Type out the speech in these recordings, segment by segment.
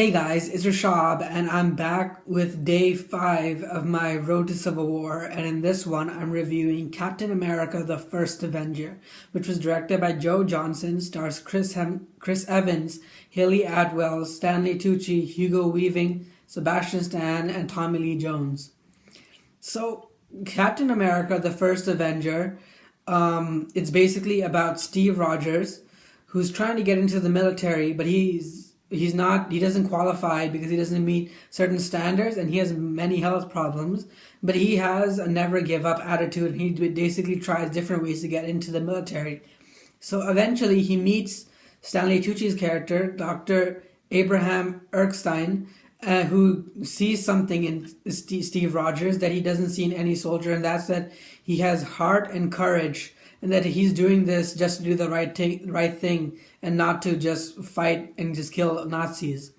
Hey guys, it's Rashab, and I'm back with day 5 of my Road to Civil War. And in this one, I'm reviewing Captain America the First Avenger, which was directed by Joe Johnson, stars Chris Evans, Haley Atwell, Stanley Tucci, Hugo Weaving, Sebastian Stan, and Tommy Lee Jones. So, Captain America the First Avenger, it's basically about Steve Rogers, who's trying to get into the military, but he doesn't qualify because he doesn't meet certain standards and he has many health problems, but he has a never give up attitude and he basically tries different ways to get into the military. So eventually he meets Stanley Tucci's character, Dr. Abraham Erskine, who sees something in Steve Rogers that he doesn't see in any soldier, and that's that he has heart and courage, and that he's doing this just to do the right thing and not to just fight and just kill Nazis.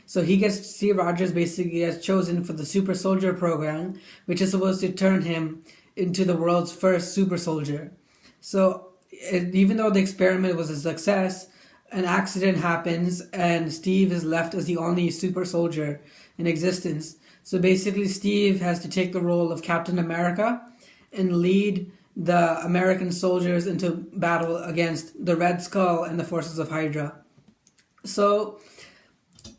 So Steve Rogers basically gets chosen for the super soldier program, which is supposed to turn him into the world's first super soldier. So even though the experiment was a success, an accident happens and Steve is left as the only super soldier in existence. So basically Steve has to take the role of Captain America and lead the American soldiers into battle against the Red Skull and the forces of Hydra. So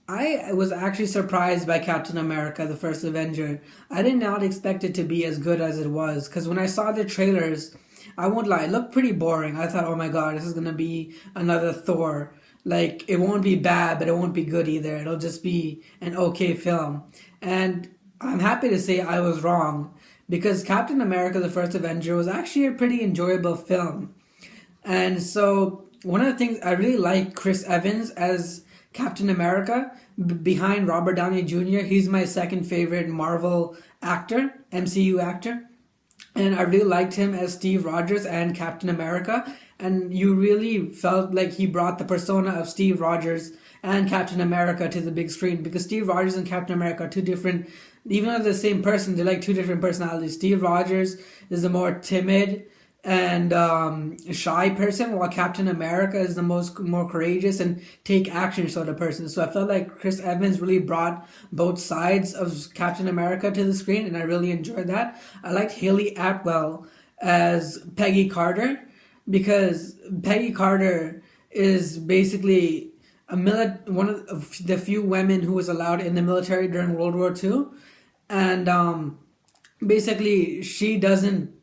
I was actually surprised by Captain America, the First Avenger. I did not expect it to be as good as it was, because when I saw the trailers, I won't lie, it looked pretty boring. I thought, oh my god, this is going to be another Thor. Like, it won't be bad, but it won't be good either. It'll just be an okay film. And I'm happy to say I was wrong, because Captain America the First Avenger was actually a pretty enjoyable film. And so one of the things I really like Chris Evans as Captain America, behind Robert Downey Jr. He's my second favorite Marvel actor, MCU actor. And I really liked him as Steve Rogers and Captain America. And you really felt like he brought the persona of Steve Rogers and Captain America to the big screen, because Steve Rogers and Captain America are two different, even though they're the same person, they're like two different personalities. Steve Rogers is the more timid and shy person, while Captain America is the more courageous and take action sort of person. So I felt like Chris Evans really brought both sides of Captain America to the screen, and I really enjoyed that. I liked Haley Atwell as Peggy Carter, because Peggy Carter is basically one of the few women who was allowed in the military during World War II. And basically she doesn't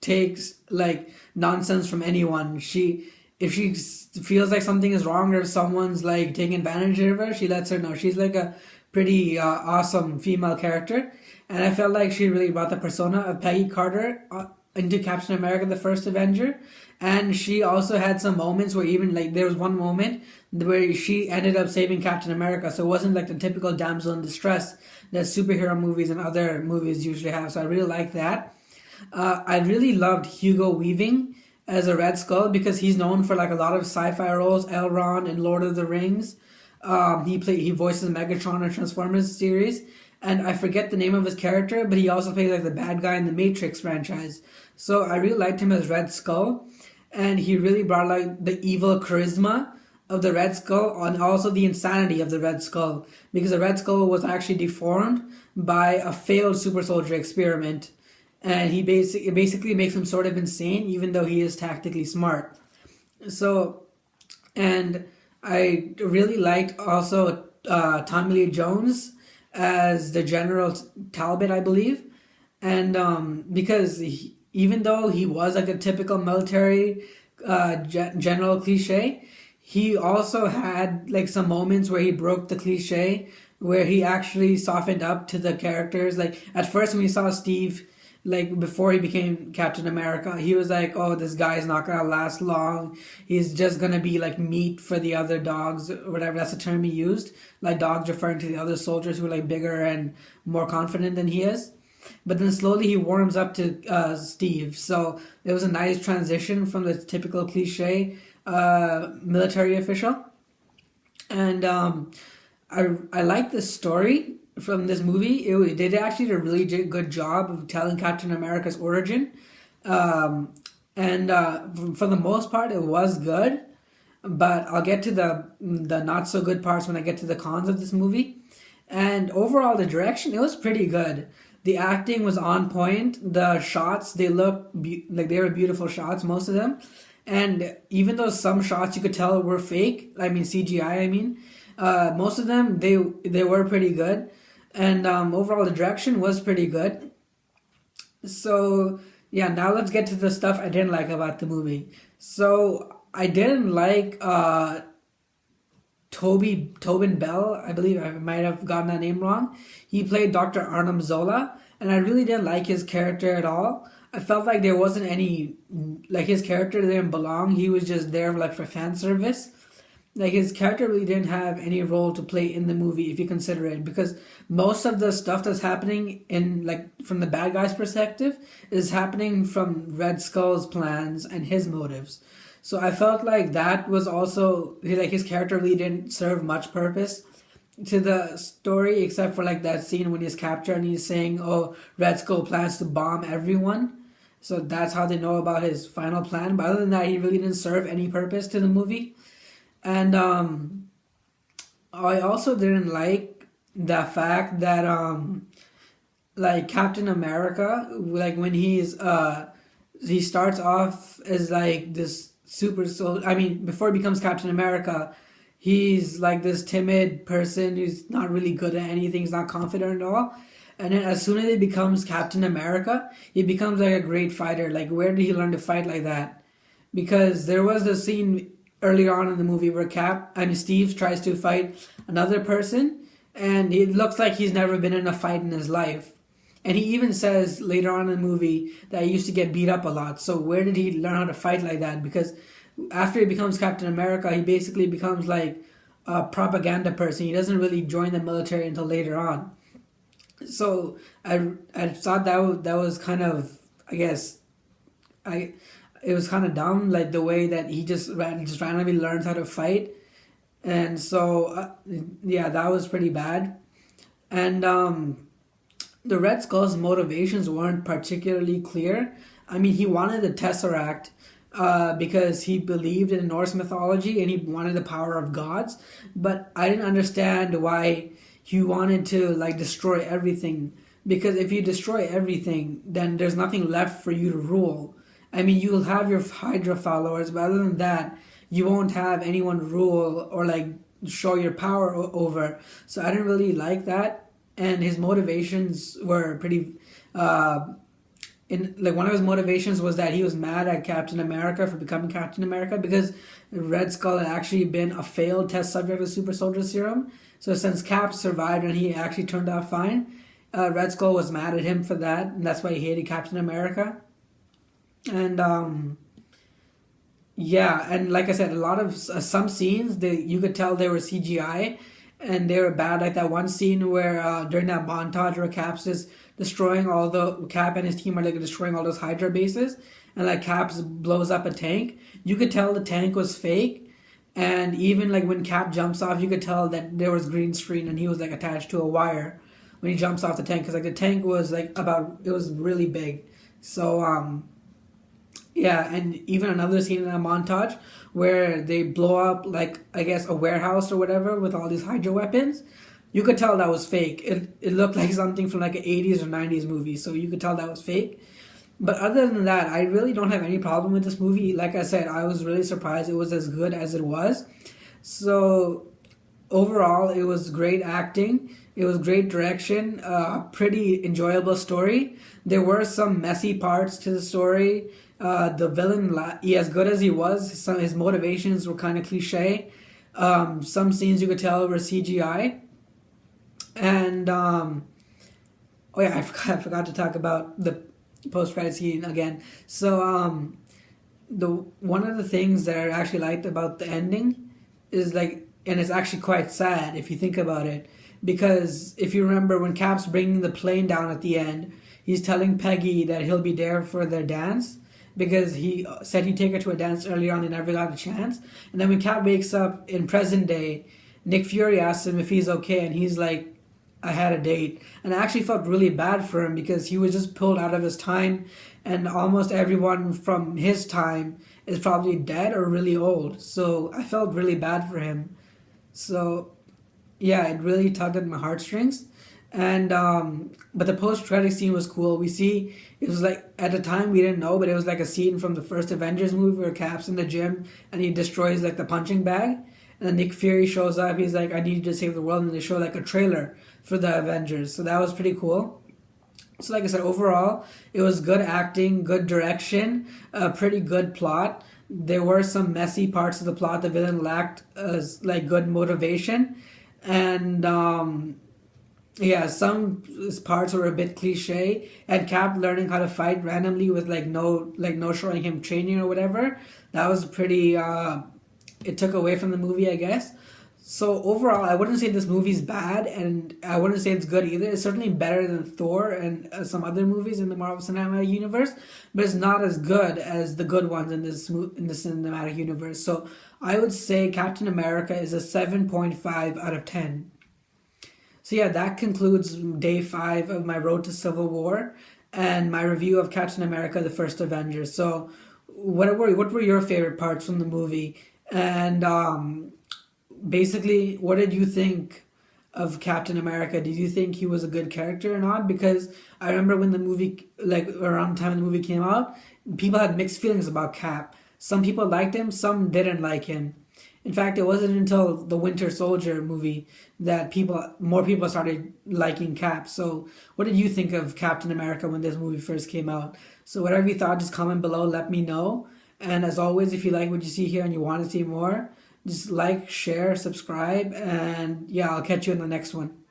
take like nonsense from anyone. If she feels like something is wrong, or if someone's like taking advantage of her, she lets her know. She's like a pretty awesome female character, and I felt like she really brought the persona of Peggy Carter into Captain America the First Avenger. And she also had some moments where, even like, there was one moment where she ended up saving Captain America, so it wasn't like the typical damsel in distress that superhero movies and other movies usually have. So I really like that. I really loved Hugo Weaving as a Red Skull, because he's known for like a lot of sci-fi roles, Elrond in Lord of the Rings. He voices Megatron in Transformers series, and I forget the name of his character, but he also plays like the bad guy in the Matrix franchise. So I really liked him as Red Skull, and he really brought like the evil charisma of the Red Skull and also the insanity of the Red Skull, because the Red Skull was actually deformed by a failed super soldier experiment, and he basically makes him sort of insane even though he is tactically smart. So, and I really liked also Tommy Lee Jones as the General Talbot, I believe. And because even though he was like a typical military general cliche, he also had like some moments where he broke the cliche, where he actually softened up to the characters. Like, at first when we saw Steve, like before he became Captain America, he was like, oh, this guy is not gonna last long. He's just gonna be like meat for the other dogs, or whatever. That's the term he used. Like, dogs referring to the other soldiers who are like bigger and more confident than he is. But then slowly he warms up to Steve. So it was a nice transition from the typical cliche military official. And I like the story from this movie. It did actually a really good job of telling Captain America's origin. And for the most part, it was good. but I'll get to the not so good parts when I get to the cons of this movie. And overall, the direction, it was pretty good. The acting was on point. The shots, they looked like they were beautiful shots, most of them. And even though some shots you could tell were fake, I mean CGI, most of them they were pretty good. And overall, the direction was pretty good. So yeah, now let's get to the stuff I didn't like about the movie. So I didn't like Tobin Bell, I believe I might have gotten that name wrong. He played Dr. Arnim Zola, and I really didn't like his character at all. I felt like there wasn't any, like his character didn't belong. He was just there like for fan service. Like his character really didn't have any role to play in the movie if you consider it, because most of the stuff that's happening in like from the bad guy's perspective is happening from Red Skull's plans and his motives. So I felt like that was also like his character really didn't serve much purpose to the story, except for like that scene when he's captured and he's saying, "Oh, Red Skull plans to bomb everyone." So that's how they know about his final plan. But other than that, he really didn't serve any purpose to the movie. And I also didn't like the fact that like Captain America, like when he starts off as like this super soldier. I mean, before he becomes Captain America, he's like this timid person who's not really good at anything. He's not confident at all. And then as soon as he becomes Captain America, he becomes like a great fighter. Like where did he learn to fight like that? Because there was a scene earlier on in the movie where Steve tries to fight another person, and it looks like he's never been in a fight in his life. And he even says later on in the movie that he used to get beat up a lot. So where did he learn how to fight like that? Because after he becomes Captain America, he basically becomes like a propaganda person. He doesn't really join the military until later on. So I thought that was kind of, I guess, it was kind of dumb, like the way that he just randomly learns how to fight. And so yeah, that was pretty bad. And the Red Skull's motivations weren't particularly clear. I mean, he wanted the Tesseract because he believed in Norse mythology and he wanted the power of gods, but I didn't understand why he wanted to like destroy everything, because if you destroy everything, then there's nothing left for you to rule. I mean, you'll have your Hydra followers, but other than that, you won't have anyone to rule or like show your power over. So I didn't really like that, and his motivations were pretty. In like one of his motivations was that he was mad at Captain America for becoming Captain America because Red Skull had actually been a failed test subject of Super Soldier Serum. So since Cap survived and he actually turned out fine, Red Skull was mad at him for that, and that's why he hated Captain America. And yeah, and like I said, a lot of some scenes you could tell they were CGI and they were bad. Like that one scene where during that montage where Cap's just destroying Cap and his team are like destroying all those Hydra bases, and like Cap blows up a tank. You could tell the tank was fake, and even like when Cap jumps off, you could tell that there was green screen and he was like attached to a wire when he jumps off the tank, because like the tank was like it was really big. So yeah, and even another scene in that montage where they blow up, like, I guess, a warehouse or whatever with all these Hydra weapons. You could tell that was fake. It looked like something from like an 80s or 90s movie, so you could tell that was fake. But other than that, I really don't have any problem with this movie. Like I said, I was really surprised it was as good as it was. So overall, it was great acting. It was great direction. Pretty enjoyable story. There were some messy parts to the story. The villain, as good as he was, his motivations were kind of cliche. Some scenes you could tell were CGI. And oh yeah, I forgot to talk about the post-credit scene again. So the one of the things that I actually liked about the ending is like, and it's actually quite sad if you think about it, because if you remember when Cap's bringing the plane down at the end, he's telling Peggy that he'll be there for their dance, because he said he'd take her to a dance earlier on and never got a chance. And then when Cap wakes up in present day, Nick Fury asks him if he's okay, and he's like, I had a date. And I actually felt really bad for him because he was just pulled out of his time, and almost everyone from his time is probably dead or really old. So I felt really bad for him. So yeah, it really tugged at my heartstrings. And but the post credit scene was cool. We see it was like at the time we didn't know, but it was like a scene from the first Avengers movie where Cap's in the gym and he destroys like the punching bag. And then Nick Fury shows up. He's like, "I need you to save the world," and they show like a trailer for the Avengers. So that was pretty cool. So like I said, overall, it was good acting, good direction, a pretty good plot. There were some messy parts of the plot. The villain lacked like good motivation, and yeah, some parts were a bit cliche. And Cap learning how to fight randomly with like no showing him training or whatever. That was pretty. It took away from the movie, I guess. So overall, I wouldn't say this movie's bad, and I wouldn't say it's good either. It's certainly better than Thor and some other movies in the Marvel Cinematic Universe, but it's not as good as the good ones in the cinematic universe. So I would say Captain America is a 7.5 out of 10. So yeah, that concludes day 5 of my Road to Civil War and my review of Captain America: The First Avenger. So what were your favorite parts from the movie? And basically, what did you think of Captain America? Did you think he was a good character or not? Because I remember when the movie, like around the time the movie came out, people had mixed feelings about Cap. Some people liked him, some didn't like him. In fact, it wasn't until the Winter Soldier movie that more people started liking Cap. So, what did you think of Captain America when this movie first came out? So, whatever you thought, just comment below, let me know. And as always, if you like what you see here and you want to see more, just like, share, subscribe, and yeah, I'll catch you in the next one.